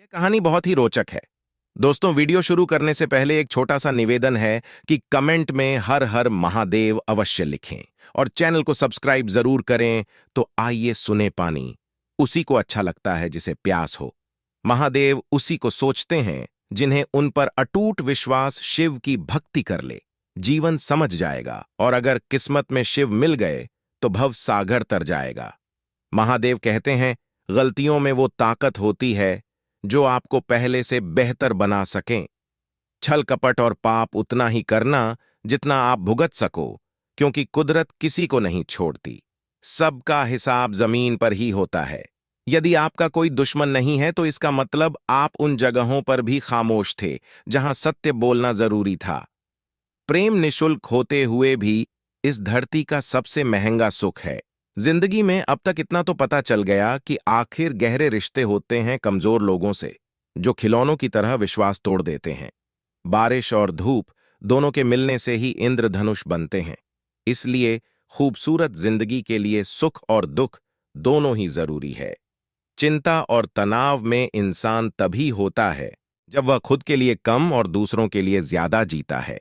यह कहानी बहुत ही रोचक है। दोस्तों, वीडियो शुरू करने से पहले एक छोटा सा निवेदन है कि कमेंट में हर हर महादेव अवश्य लिखें और चैनल को सब्सक्राइब जरूर करें। तो आइए सुने पानी। उसी को अच्छा लगता है जिसे प्यास हो। महादेव उसी को सोचते हैं जिन्हें उन पर अटूट विश्वास, शिव की भक्ति कर ले। जीवन समझ जाएगा और अगर किस्मत में शिव मिल गए तो भव सागर तर जाएगा। महादेव कहते हैं, गलतियों में वो ताकत होती है जो आपको पहले से बेहतर बना सकें। छल कपट और पाप उतना ही करना जितना आप भुगत सको, क्योंकि कुदरत किसी को नहीं छोड़ती। सबका हिसाब जमीन पर ही होता है। यदि आपका कोई दुश्मन नहीं है तो इसका मतलब आप उन जगहों पर भी खामोश थे जहां सत्य बोलना जरूरी था। प्रेम निशुल्क होते हुए भी इस धरती का सबसे महंगा सुख है। जिंदगी में अब तक इतना तो पता चल गया कि आखिर गहरे रिश्ते होते हैं कमजोर लोगों से, जो खिलौनों की तरह विश्वास तोड़ देते हैं। बारिश और धूप दोनों के मिलने से ही इंद्रधनुष बनते हैं। इसलिए खूबसूरत जिंदगी के लिए सुख और दुख दोनों ही जरूरी है। चिंता और तनाव में इंसान तभी होता है जब वह खुद के लिए कम और दूसरों के लिए ज्यादा जीता है।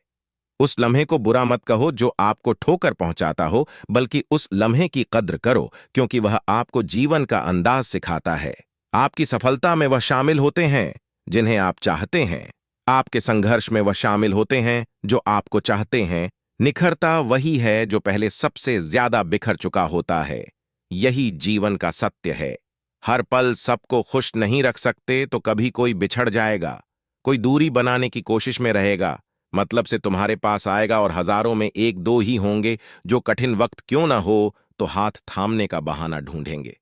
उस लम्हे को बुरा मत कहो जो आपको ठोकर पहुंचाता हो, बल्कि उस लम्हे की कद्र करो, क्योंकि वह आपको जीवन का अंदाज सिखाता है। आपकी सफलता में वह शामिल होते हैं जिन्हें आप चाहते हैं। आपके संघर्ष में वह शामिल होते हैं जो आपको चाहते हैं। निखरता वही है जो पहले सबसे ज्यादा बिखर चुका होता है। यही जीवन का सत्य है। हर पल सबको खुश नहीं रख सकते, तो कभी कोई बिछड़ जाएगा, कोई दूरी बनाने की कोशिश में रहेगा, मतलब से तुम्हारे पास आएगा, और हजारों में एक दो ही होंगे जो कठिन वक्त क्यों ना हो तो हाथ थामने का बहाना ढूंढेंगे।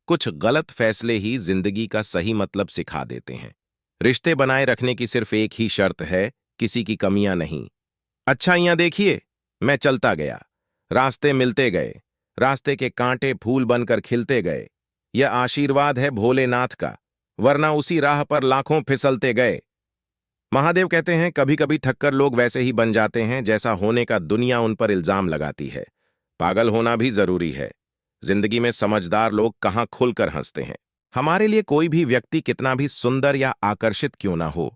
कुछ गलत फैसले ही जिंदगी का सही मतलब सिखा देते हैं। रिश्ते बनाए रखने की सिर्फ एक ही शर्त है, किसी की कमियां नहीं। अच्छाइयां देखिए, मैं चलता गया, रास्ते मिलते गए, रास्ते के कांटे फूल बनकर खिलते गए। यह आशीर्वाद है भोलेनाथ का, वरना उसी राह पर लाखों फिसलते गए। महादेव कहते हैं, कभी कभी थककर लोग वैसे ही बन जाते हैं जैसा होने का दुनिया उन पर इल्जाम लगाती है। पागल होना भी जरूरी है। जिंदगी में समझदार लोग कहाँ खुलकर हंसते हैं। हमारे लिए कोई भी व्यक्ति कितना भी सुंदर या आकर्षित क्यों ना हो,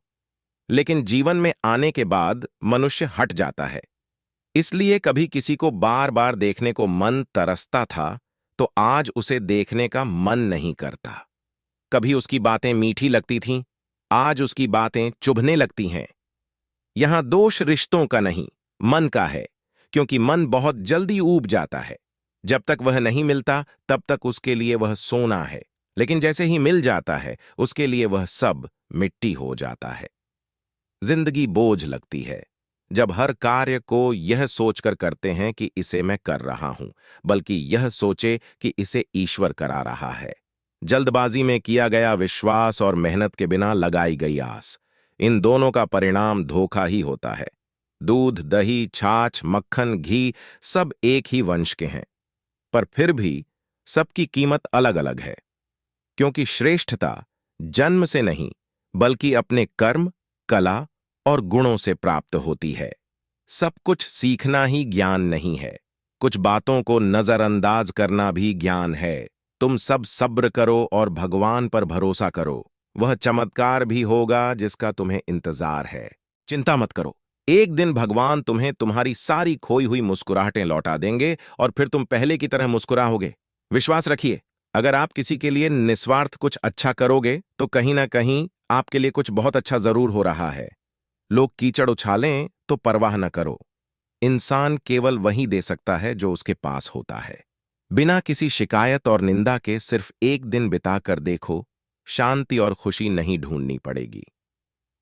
लेकिन जीवन में आने के बाद मनुष्य हट जाता है। इसलिए कभी किसी को बार बार देखने को मन तरसता था, तो आज उसे देखने का मन नहीं करता। कभी उसकी बातें मीठी लगती थीं, आज उसकी बातें चुभने लगती हैं। यहां दोष रिश्तों का नहीं, मन का है, क्योंकि मन बहुत जल्दी ऊब जाता है। जब तक वह नहीं मिलता तब तक उसके लिए वह सोना है, लेकिन जैसे ही मिल जाता है उसके लिए वह सब मिट्टी हो जाता है। जिंदगी बोझ लगती है जब हर कार्य को यह सोचकर करते हैं कि इसे मैं कर रहा हूं, बल्कि यह सोचे कि इसे ईश्वर करा रहा है। जल्दबाजी में किया गया विश्वास और मेहनत के बिना लगाई गई आस, इन दोनों का परिणाम धोखा ही होता है। दूध, दही, छाछ, मक्खन, घी सब एक ही वंश के हैं, पर फिर भी सबकी कीमत अलग अलग है, क्योंकि श्रेष्ठता जन्म से नहीं बल्कि अपने कर्म, कला और गुणों से प्राप्त होती है। सब कुछ सीखना ही ज्ञान नहीं है, कुछ बातों को नजरअंदाज करना भी ज्ञान है। तुम सब सब्र करो और भगवान पर भरोसा करो, वह चमत्कार भी होगा जिसका तुम्हें इंतजार है। चिंता मत करो, एक दिन भगवान तुम्हें तुम्हारी सारी खोई हुई मुस्कुराहटें लौटा देंगे और फिर तुम पहले की तरह मुस्कुराओगे। विश्वास रखिए, अगर आप किसी के लिए निस्वार्थ कुछ अच्छा करोगे तो कहीं ना कहीं आपके लिए कुछ बहुत अच्छा जरूर हो रहा है। लोग कीचड़ उछालें तो परवाह न करो। इंसान केवल वही दे सकता है जो उसके पास होता है। बिना किसी शिकायत और निंदा के सिर्फ एक दिन बिताकर देखो, शांति और खुशी नहीं ढूंढनी पड़ेगी।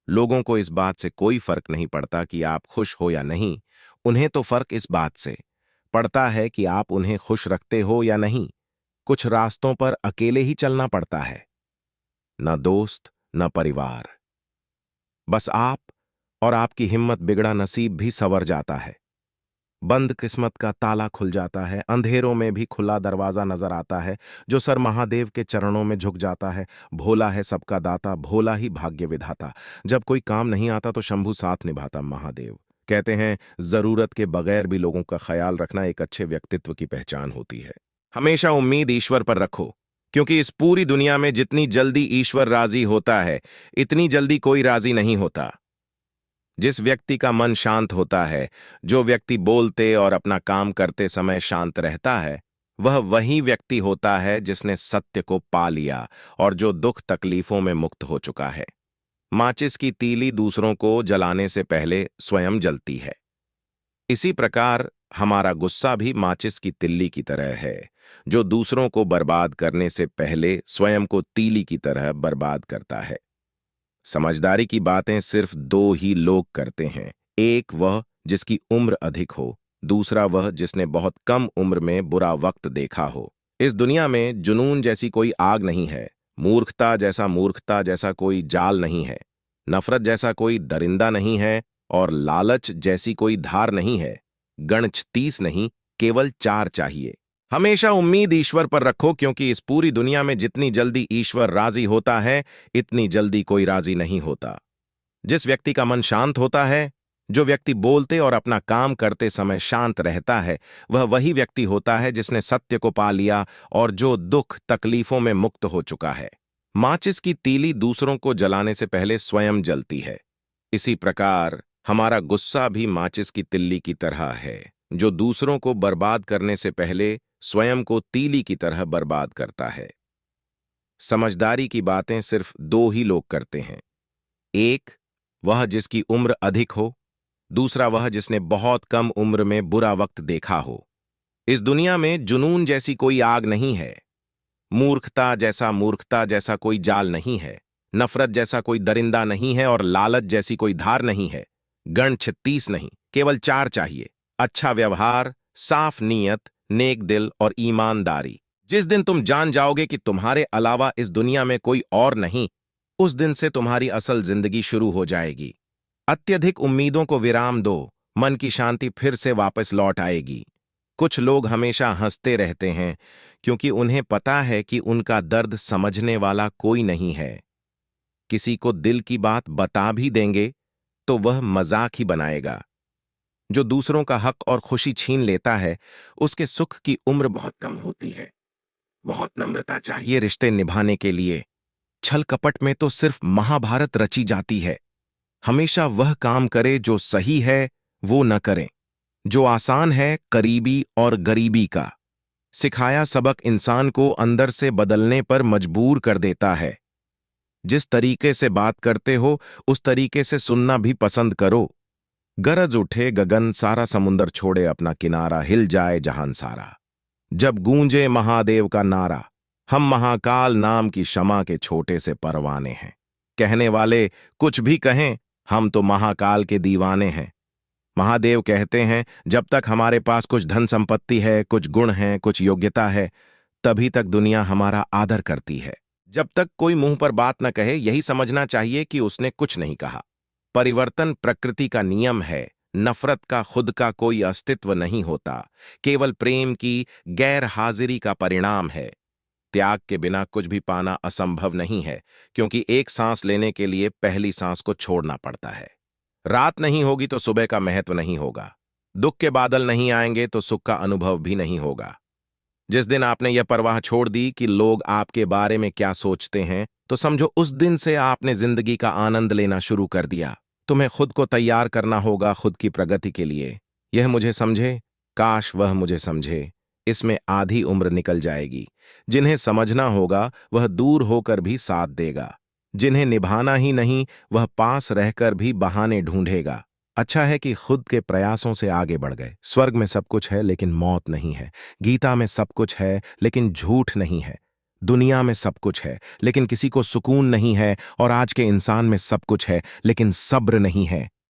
लोगों को इस बात से कोई फर्क नहीं पड़ता कि आप खुश हो या नहीं, उन्हें तो फर्क इस बात से पड़ता है कि आप उन्हें खुश रखते हो या नहीं। कुछ रास्तों पर अकेले ही चलना पड़ता है, न दोस्त न परिवार, बस आप और आपकी हिम्मत। बिगड़ा नसीब भी संवर जाता है, बंद किस्मत का ताला खुल जाता है, अंधेरों में भी खुला दरवाजा नजर आता है। जो सर महादेव के चरणों में झुक जाता है, भोला है सबका दाता, भोला ही भाग्य विधाता। जब कोई काम नहीं आता तो शंभू साथ निभाता। महादेव कहते हैं, जरूरत के बगैर भी लोगों का ख्याल रखना एक अच्छे व्यक्तित्व की पहचान होती है। हमेशा उम्मीद ईश्वर पर रखो, क्योंकि इस पूरी दुनिया में जितनी जल्दी ईश्वर राजी होता है, इतनी जल्दी कोई राजी नहीं होता। जिस व्यक्ति का मन शांत होता है, जो व्यक्ति बोलते और अपना काम करते समय शांत रहता है, वह वही व्यक्ति होता है जिसने सत्य को पा लिया और जो दुख तकलीफों में मुक्त हो चुका है। माचिस की तीली दूसरों को जलाने से पहले स्वयं जलती है। इसी प्रकार हमारा गुस्सा भी माचिस की तिल्ली की तरह है, जो दूसरों को बर्बाद करने से पहले स्वयं को तीली की तरह बर्बाद करता है। समझदारी की बातें सिर्फ दो ही लोग करते हैं, एक वह जिसकी उम्र अधिक हो, दूसरा वह जिसने बहुत कम उम्र में बुरा वक्त देखा हो। इस दुनिया में जुनून जैसी कोई आग नहीं है, मूर्खता जैसा कोई जाल नहीं है, नफरत जैसा कोई दरिंदा नहीं है और लालच जैसी कोई धार नहीं है। गण 30 नहीं, केवल 4 चाहिए। हमेशा उम्मीद ईश्वर पर रखो, क्योंकि इस पूरी दुनिया में जितनी जल्दी ईश्वर राजी होता है, इतनी जल्दी कोई राजी नहीं होता। जिस व्यक्ति का मन शांत होता है, जो व्यक्ति बोलते और अपना काम करते समय शांत रहता है, वह वही व्यक्ति होता है जिसने सत्य को पा लिया और जो दुख तकलीफों में मुक्त हो चुका है। माचिस की तीली दूसरों को जलाने से पहले स्वयं जलती है। इसी प्रकार हमारा गुस्सा भी माचिस की तिल्ली की तरह है, जो दूसरों को बर्बाद करने से पहले स्वयं को तीली की तरह बर्बाद करता है। समझदारी की बातें सिर्फ दो ही लोग करते हैं, एक वह जिसकी उम्र अधिक हो, दूसरा वह जिसने बहुत कम उम्र में बुरा वक्त देखा हो। इस दुनिया में जुनून जैसी कोई आग नहीं है, मूर्खता जैसा कोई जाल नहीं है, नफरत जैसा कोई दरिंदा नहीं है और लालच जैसी कोई धार नहीं है। गण 36 नहीं, केवल 4 चाहिए। अच्छा व्यवहार, साफ नीयत, नेक दिल और ईमानदारी। जिस दिन तुम जान जाओगे कि तुम्हारे अलावा इस दुनिया में कोई और नहीं, उस दिन से तुम्हारी असल जिंदगी शुरू हो जाएगी। अत्यधिक उम्मीदों को विराम दो, मन की शांति फिर से वापस लौट आएगी। कुछ लोग हमेशा हंसते रहते हैं क्योंकि उन्हें पता है कि उनका दर्द समझने वाला कोई नहीं है। किसी को दिल की बात बता भी देंगे तो वह मजाक ही बनाएगा। जो दूसरों का हक और खुशी छीन लेता है, उसके सुख की उम्र बहुत कम होती है। बहुत नम्रता चाहिए रिश्ते निभाने के लिए। छल कपट में तो सिर्फ महाभारत रची जाती है। हमेशा वह काम करे जो सही है, वो न करें जो आसान है, करीबी और गरीबी का। सिखाया सबक इंसान को अंदर से बदलने पर मजबूर कर देता है। जिस तरीके से बात करते हो, उस तरीके से सुनना भी पसंद करो। गरज उठे गगन सारा, समुंदर छोड़े अपना किनारा, हिल जाए जहान सारा। जब गूंजे महादेव का नारा, हम महाकाल नाम की क्षमा के छोटे से परवाने हैं। कहने वाले कुछ भी कहें, हम तो महाकाल के दीवाने हैं। महादेव कहते हैं, जब तक हमारे पास कुछ धन संपत्ति है, कुछ गुण है, कुछ योग्यता है, तभी तक दुनिया हमारा आदर करती है। जब तक कोई मुंह पर बात न कहे, यही समझना चाहिए कि उसने कुछ नहीं कहा। परिवर्तन प्रकृति का नियम है। नफरत का खुद का कोई अस्तित्व नहीं होता, केवल प्रेम की गैर हाजिरी का परिणाम है। त्याग के बिना कुछ भी पाना असंभव नहीं है, क्योंकि एक सांस लेने के लिए पहली सांस को छोड़ना पड़ता है। रात नहीं होगी तो सुबह का महत्व नहीं होगा। दुख के बादल नहीं आएंगे तो सुख का अनुभव भी नहीं होगा। जिस दिन आपने यह परवाह छोड़ दी कि लोग आपके बारे में क्या सोचते हैं, तो समझो उस दिन से आपने जिंदगी का आनंद लेना शुरू कर दिया। तुम्हें खुद को तैयार करना होगा खुद की प्रगति के लिए। यह मुझे समझे, काश वह मुझे समझे। इसमें आधी उम्र निकल जाएगी। जिन्हें समझना होगा वह दूर होकर भी साथ देगा। जिन्हें निभाना ही नहीं, वह पास रहकर भी बहाने ढूंढेगा। अच्छा है कि खुद के प्रयासों से आगे बढ़ गए। स्वर्ग में सब कुछ है लेकिन मौत नहीं है। गीता में सब कुछ है लेकिन झूठ नहीं है। दुनिया में सब कुछ है लेकिन किसी को सुकून नहीं है, और आज के इंसान में सब कुछ है लेकिन सब्र नहीं है।